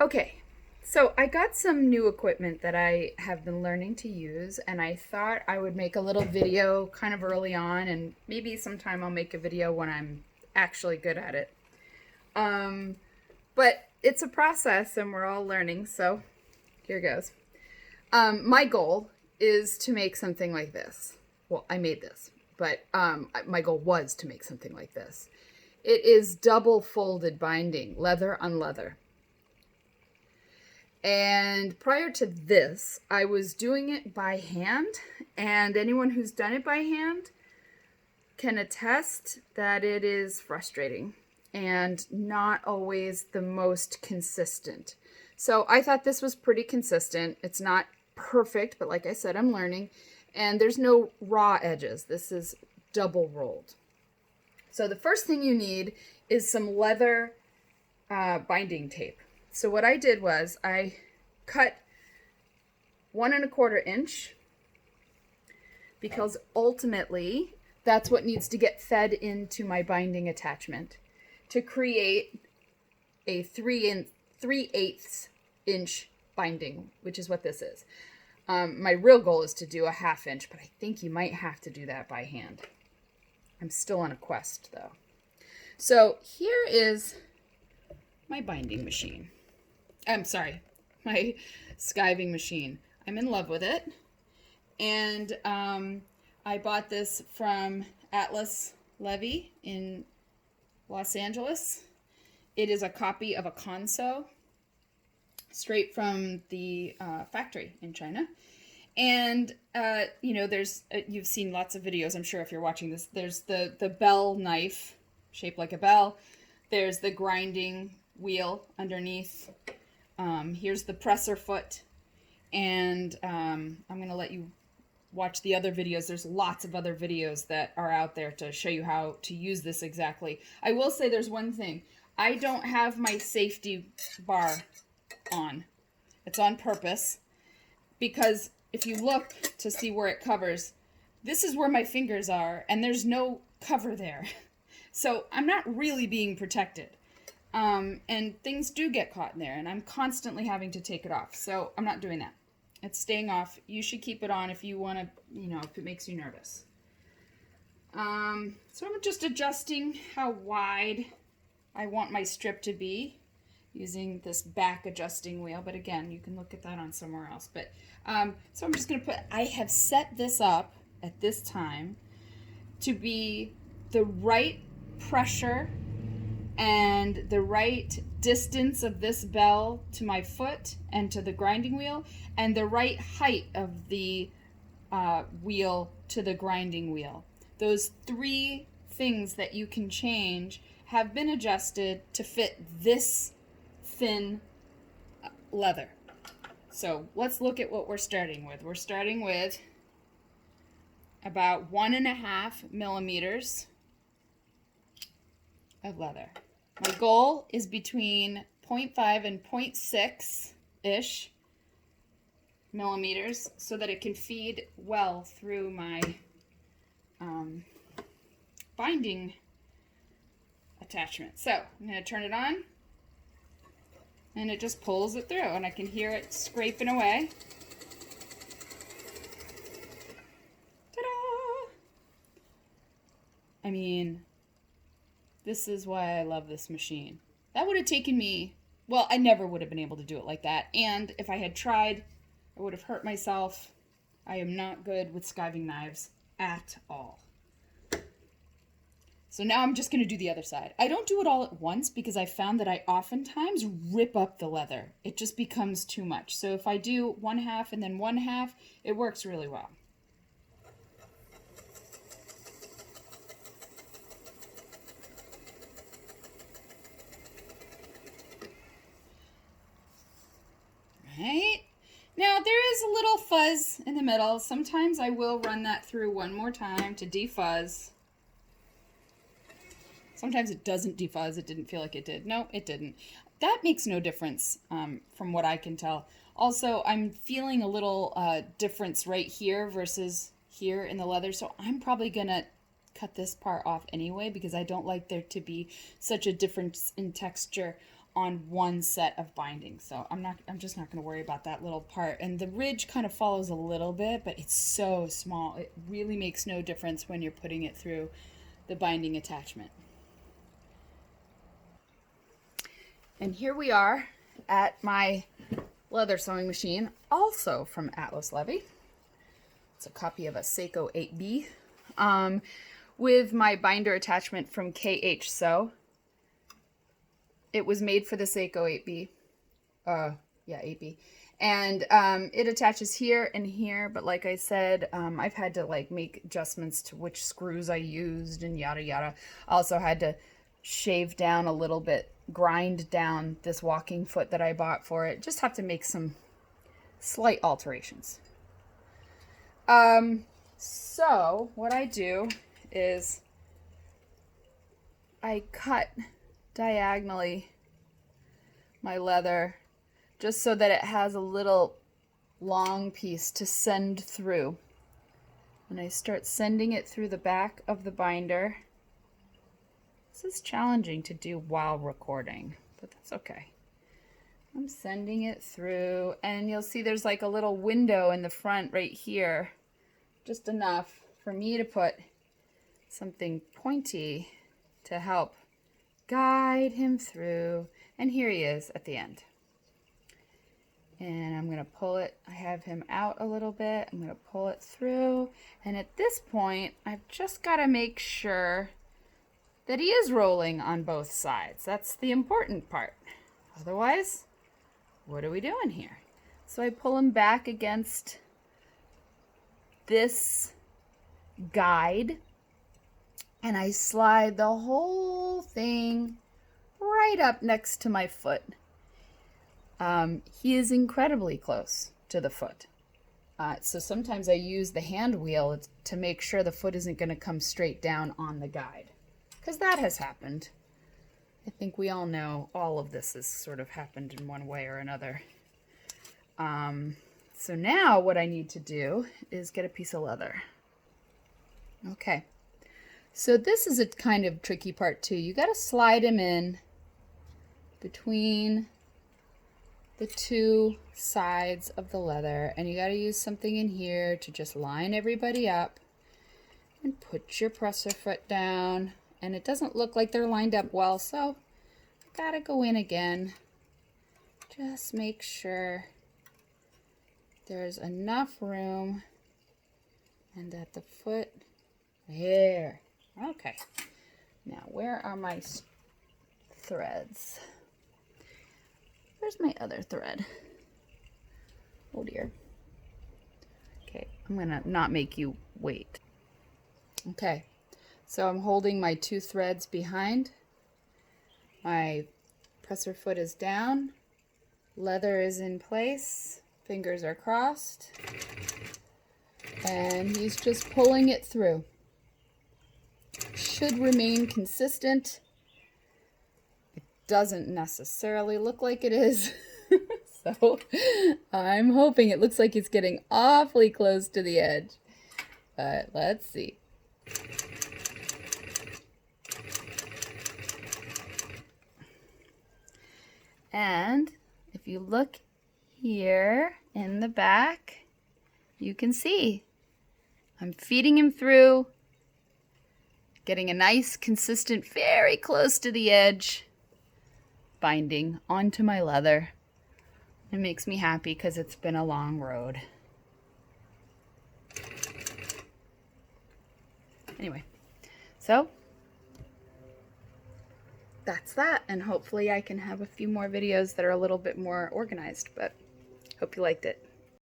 Okay, so I got some new equipment that I have been learning to use, and I thought I would make a little video kind of early on, and maybe sometime I'll make a video when I'm actually good at it. Um, but it's a process, and we're all learning, so here goes. My goal is to make something like this. Well, I made this, but my goal was to make something like this. It is double folded binding, leather on leather. And prior to this, I was doing it by hand, and anyone who's done it by hand can attest that it is frustrating and not always the most consistent. So I thought this was pretty consistent. It's not perfect, but like I said, I'm learning. And there's no raw edges. This is double rolled. So the first thing you need is some leather binding tape. So what I did was I cut 1¼ inch because ultimately that's what needs to get fed into my binding attachment to create a 3/8 inch binding, which is what this is. My real goal is to do a 1/2 inch, but I think you might have to do that by hand. I'm still on a quest though. So here is my binding machine. I'm sorry, my skiving machine. I'm in love with it. And I bought this from Atlas Levy in Los Angeles. It is a copy of a Consew, straight from the factory in China. And, there's, you've seen lots of videos, I'm sure, if you're watching this. There's the bell knife, shaped like a bell. There's the grinding wheel underneath. Here's the presser foot. And I'm going to let you watch the other videos. There's lots of other videos that are out there to show you how to use this exactly. I will say there's one thing. I don't have my safety bar on. It's on purpose because if you look to see where it covers, this is where my fingers are and there's no cover there. So I'm not really being protected. And things do get caught in there and I'm constantly having to take it off. So I'm not doing that. It's staying off. You should keep it on if you want to, if it makes you nervous. So I'm just adjusting how wide I want my strip to be using this back adjusting wheel. But again, you can look at that on somewhere else. But so I'm just going to I have set this up at this time to be the right pressure and the right distance of this bell to my foot and to the grinding wheel, and the right height of the wheel to the grinding wheel. Those three things that you can change have been adjusted to fit this thin leather. So let's look at what we're starting with. We're starting with about 1.5 millimeters of leather. My goal is between 0.5 and 0.6-ish millimeters so that it can feed well through my binding attachment. So I'm going to turn it on and it just pulls it through and I can hear it scraping away. Ta-da! I mean, this is why I love this machine. That would have taken me, well, I never would have been able to do it like that. And if I had tried, I would have hurt myself. I am not good with skiving knives at all. So now I'm just going to do the other side. I don't do it all at once because I found that I oftentimes rip up the leather. It just becomes too much. So if I do 1/2 and then 1/2, it works really well. Right? Now there is a little fuzz in the middle. Sometimes I will run that through one more time to defuzz. Sometimes it doesn't defuzz. It didn't feel like it did. No, it didn't. That makes no difference from what I can tell. Also, I'm feeling a little difference right here versus here in the leather. So I'm probably going to cut this part off anyway because I don't like there to be such a difference in texture on one set of binding. So I'm just not going to worry about that little part. And the ridge kind of follows a little bit, but it's so small. It really makes no difference when you're putting it through the binding attachment. And here we are at my leather sewing machine, also from Atlas Levy. It's a copy of a Seiko 8B with my binder attachment from KH Sew. It was made for the Seiko 8B. Yeah, 8B. And it attaches here and here, but like I said, I've had to like make adjustments to which screws I used and yada yada. I also had to shave down a little bit, grind down this walking foot that I bought for it. Just have to make some slight alterations. So what I do is I cut diagonally my leather just so that it has a little long piece to send through. And I start sending it through the back of the binder. This is challenging to do while recording, but that's okay. I'm sending it through, and you'll see there's like a little window in the front right here, just enough for me to put something pointy to help guide him through. And here he is at the end. And I'm going to pull it. I have him out a little bit. I'm going to pull it through. And at this point, I've just got to make sure that he is rolling on both sides. That's the important part. Otherwise, what are we doing here? So I pull him back against this guide, and I slide the whole thing right up next to my foot. He is incredibly close to the foot. So sometimes I use the hand wheel to make sure the foot isn't going to come straight down on the guide, because that has happened. I think we all know all of this has sort of happened in one way or another. So now what I need to do is get a piece of leather. Okay, so this is a kind of tricky part too. You got to slide him in between the two sides of the leather, and you got to use something in here to just line everybody up and put your presser foot down. And it doesn't look like they're lined up well, so I gotta go in again. Just make sure there's enough room and that the foot, there. Okay. Now, where are my threads? Where's my other thread? Oh dear. Okay, I'm gonna not make you wait. Okay. So I'm holding my two threads behind. My presser foot is down. Leather is in place. Fingers are crossed. And he's just pulling it through. Should remain consistent. It doesn't necessarily look like it is. So I'm hoping it looks like it's getting awfully close to the edge. But let's see. And if you look here in the back, you can see I'm feeding him through, getting a nice, consistent, very close to the edge binding onto my leather. It makes me happy because it's been a long road. Anyway, so that's that, and hopefully I can have a few more videos that are a little bit more organized, but hope you liked it.